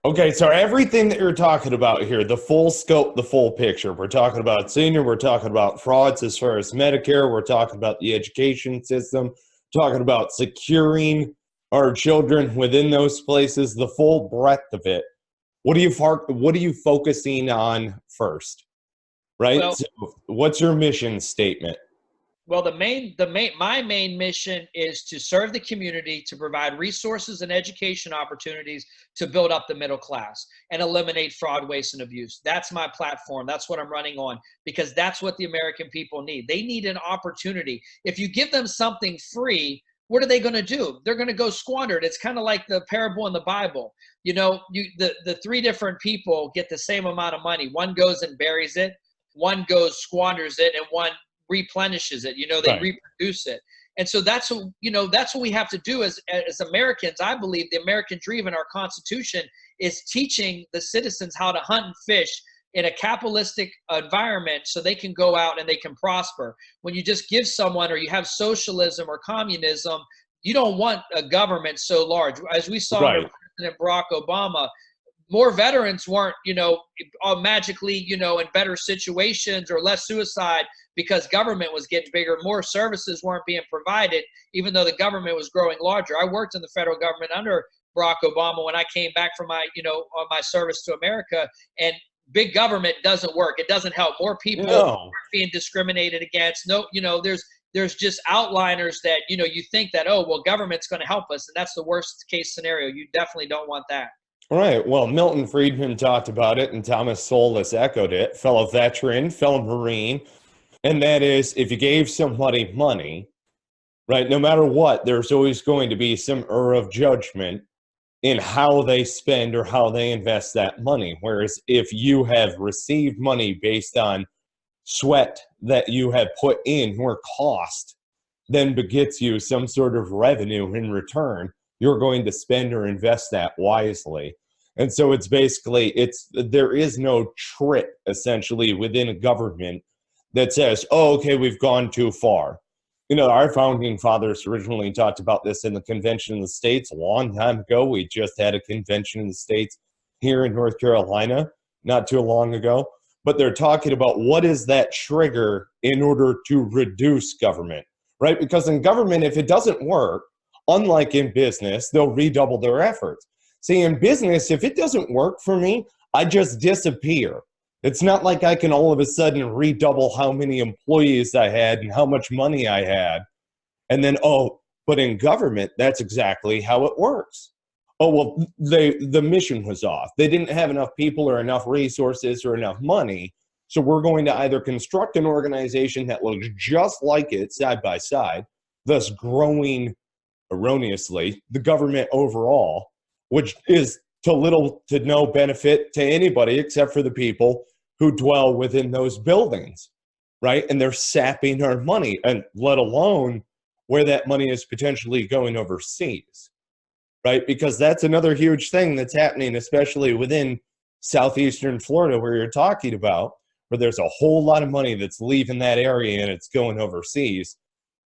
Okay, so everything that you're talking about here, the full scope, the full picture. We're talking about senior, we're talking about frauds as far as Medicare, we're talking about the education system, talking about securing our children within those places, the full breadth of it. What are you focusing on first? Right? Well, So what's your mission statement? Well, my main mission is to serve the community, to provide resources and education opportunities to build up the middle class and eliminate fraud, waste, and abuse. That's my platform. That's what I'm running on because that's what the American people need. They need an opportunity. If you give them something free, what are they going to do? They're going to go squander it. It's kind of like the parable in the Bible. The three different people get the same amount of money. One goes and buries it, one goes squanders it, and one replenishes it. They Right. reproduce it. And so that's what we have to do as Americans. I believe the American dream in our Constitution is teaching the citizens how to hunt and fish in a capitalistic environment so they can go out and they can prosper. When you just give someone, or you have socialism or communism, you don't want a government so large. As we saw under Right. President Barack Obama, more veterans weren't, magically, in better situations or less suicide because government was getting bigger. More services weren't being provided, even though the government was growing larger. I worked in the federal government under Barack Obama when I came back from my service to America, and big government doesn't work. It doesn't help. More people No. are being discriminated against. No, there's just outliners that, you think that, oh, well, government's going to help us. And that's the worst case scenario. You definitely don't want that. All right. Well, Milton Friedman talked about it, and Thomas Sowell echoed it, fellow veteran, fellow Marine. And that is, if you gave somebody money, right, no matter what, there's always going to be some error of judgment in how they spend or how they invest that money. Whereas if you have received money based on sweat that you have put in or cost, then begets you some sort of revenue in return, you're going to spend or invest that wisely. And so it's basically, there is no trick essentially within a government that says, oh, okay, we've gone too far. Our founding fathers originally talked about this in the Convention of the States a long time ago. We just had a convention in the States here in North Carolina not too long ago. But they're talking about what is that trigger in order to reduce government, right? Because in government, if it doesn't work, unlike in business, they'll redouble their efforts. See, in business, if it doesn't work for me, I just disappear. It's not like I can all of a sudden redouble how many employees I had and how much money I had. And then, oh, but in government, that's exactly how it works. Oh, well, the mission was off. They didn't have enough people or enough resources or enough money. So we're going to either construct an organization that looks just like it side by side, thus growing erroneously the government overall, which is to little to no benefit to anybody except for the people who dwell within those buildings, right? And they're sapping our money, and let alone where that money is potentially going overseas, right? Because that's another huge thing that's happening, especially within southeastern Florida, where you're talking about, where there's a whole lot of money that's leaving that area and it's going overseas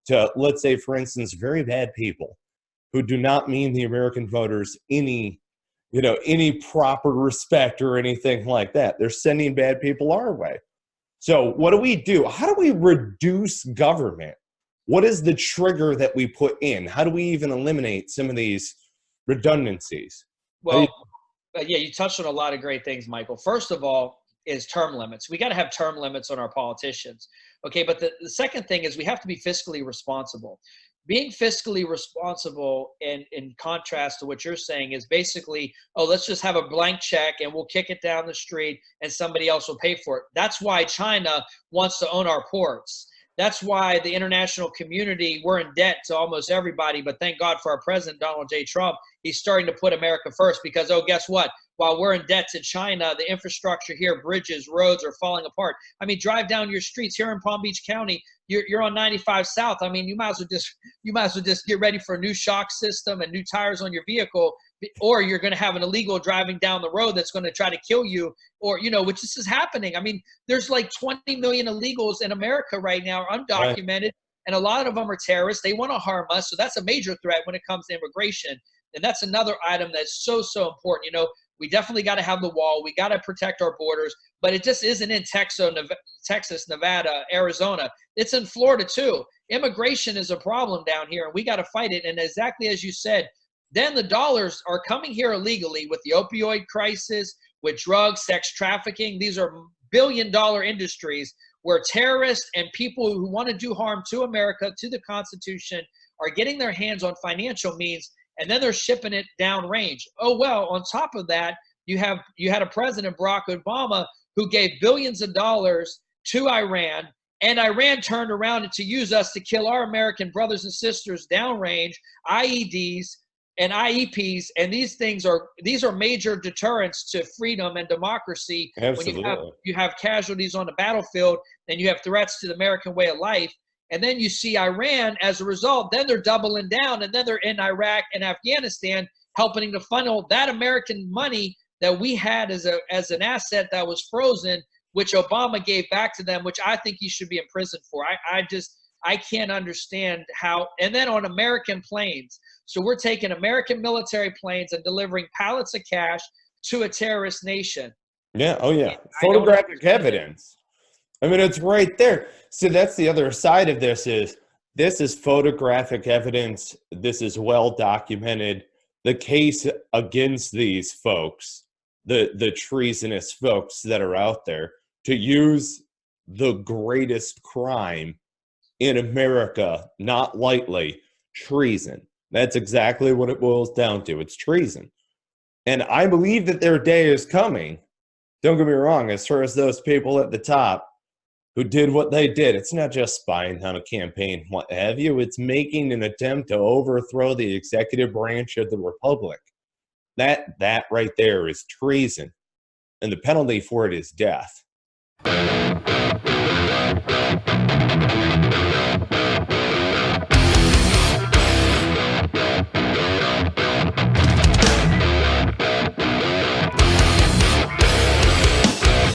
to, let's say, for instance, very bad people who do not mean the American voters any proper respect or anything like that. They're sending bad people our way. So what do we do? How do we reduce government? What is the trigger that we put in? How do we even eliminate some of these redundancies? Well, yeah, you touched on a lot of great things, Michael. First of all, is term limits. We got to have term limits on our politicians. Okay, but the second thing is we have to be fiscally responsible. Being fiscally responsible, in contrast to what you're saying, is basically, oh, let's just have a blank check and we'll kick it down the street and somebody else will pay for it. That's why China wants to own our ports. That's why the international community, we're in debt to almost everybody, but thank God for our president, Donald J. Trump. He's starting to put America first because, oh, guess what? While we're in debt to China, the infrastructure here, bridges, roads are falling apart. I mean, drive down your streets here in Palm Beach County. You're on 95 South. I mean, you might as well just get ready for a new shock system and new tires on your vehicle, or you're going to have an illegal driving down the road that's going to try to kill you, or which this is happening. I mean, there's like 20 million illegals in America right now, Right. undocumented, and a lot of them are terrorists. They want to harm us, so that's a major threat when it comes to immigration. And that's another item that's so important. We definitely got to have the wall. We got to protect our borders, but it just isn't in Texas, Nevada, Arizona. It's in Florida too. Immigration is a problem down here, and we got to fight it. And exactly as you said, then the dollars are coming here illegally with the opioid crisis, with drugs, sex trafficking. These are billion-dollar industries where terrorists and people who want to do harm to America, to the Constitution, are getting their hands on financial means, and then they're shipping it downrange. Oh, well, on top of that, you had a President, Barack Obama, who gave billions of dollars to Iran, and Iran turned around to use us to kill our American brothers and sisters downrange, IEDs and IEPs, and these are major deterrents to freedom and democracy. Absolutely. When you have casualties on the battlefield, and you have threats to the American way of life, and then you see Iran as a result, then they're doubling down, and then they're in Iraq and Afghanistan helping to funnel that American money that we had as an asset that was frozen, which Obama gave back to them, which I think he should be in prison for. I can't understand how. And then on American planes. So we're taking American military planes and delivering pallets of cash to a terrorist nation. Yeah. Oh, yeah. Photographic evidence. I mean, it's right there. So that's the other side of this is photographic evidence. This is well documented. The case against these folks, the treasonous folks that are out there, to use the greatest crime in America, not lightly, treason. That's exactly what it boils down to. It's treason. And I believe that their day is coming. Don't get me wrong, as far as those people at the top who did what they did, it's not just spying on a campaign, what have you. It's making an attempt to overthrow the executive branch of the republic. That right there is treason. And the penalty for it is death.